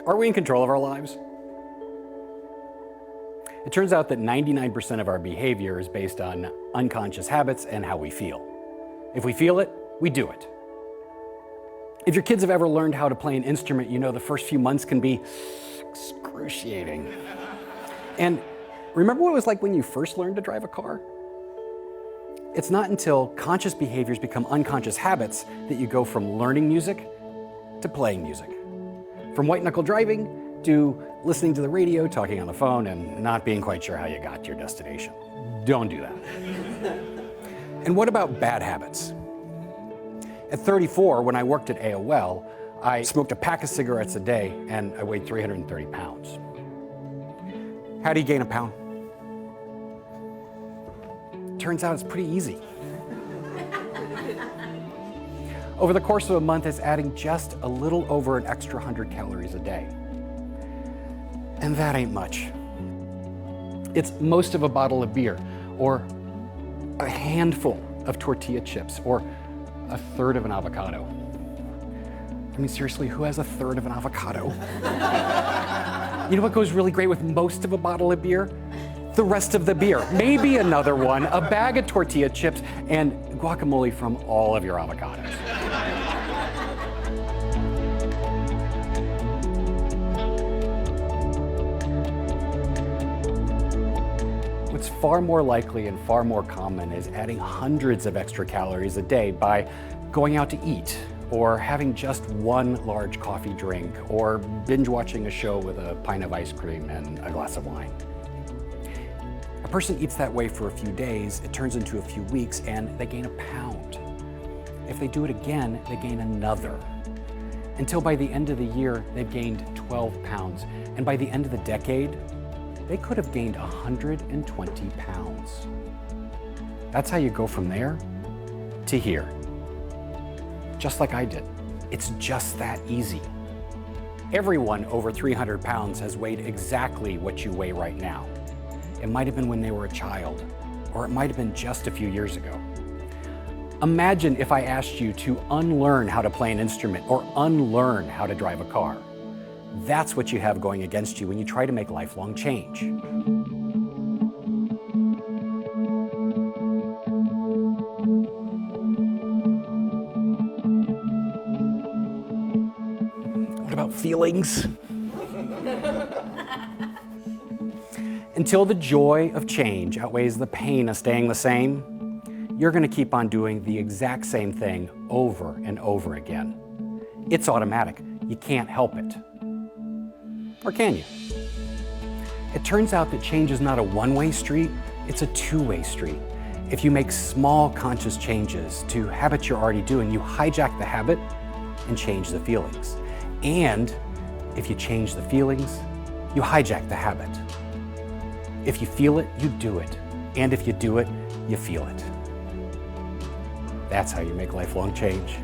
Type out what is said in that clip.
Are we in control of our lives? It turns out that 99% of our behavior is based on unconscious habits and how we feel. If we feel it, we do it. If your kids have ever learned how to play an instrument, you know the first few months can be excruciating. And remember what it was like when you first learned to drive a car? It's not until conscious behaviors become unconscious habits that you go from learning music to playing music. From white knuckle driving to listening to the radio, talking on the phone, and not being quite sure how you got to your destination. Don't do that. And what about bad habits? At 34, when I worked at AOL, I smoked a pack of cigarettes a day and I weighed 330 pounds. How do you gain a pound? Turns out it's pretty easy. Over the course of a month, it's adding just a little over an extra 100 calories a day. And that ain't much. It's most of a bottle of beer, or a handful of tortilla chips, or a third of an avocado. I mean, seriously, who has a third of an avocado? You know what goes really great with most of a bottle of beer? The rest of the beer, maybe another one, a bag of tortilla chips, and guacamole from all of your avocados. What's far more likely and far more common is adding hundreds of extra calories a day by going out to eat, or having just one large coffee drink, or binge watching a show with a pint of ice cream and a glass of wine. A person eats that way for a few days, it turns into a few weeks, and they gain a pound. If they do it again, they gain another. Until by the end of the year, they've gained 12 pounds. And by the end of the decade, they could have gained 120 pounds. That's how you go from there to here. Just like I did. It's just that easy. Everyone over 300 pounds has weighed exactly what you weigh right now. It might have been when they were a child, or it might have been just a few years ago. Imagine if I asked you to unlearn how to play an instrument or unlearn how to drive a car. That's what you have going against you when you try to make lifelong change. What about feelings? Until the joy of change outweighs the pain of staying the same, you're going to keep on doing the exact same thing over and over again. It's automatic. You can't help it. Or can you? It turns out that change is not a one-way street, it's a two-way street. If you make small conscious changes to habits you're already doing, you hijack the habit and change the feelings. And if you change the feelings, you hijack the habit. If you feel it, you do it. And if you do it, you feel it. That's how you make lifelong change.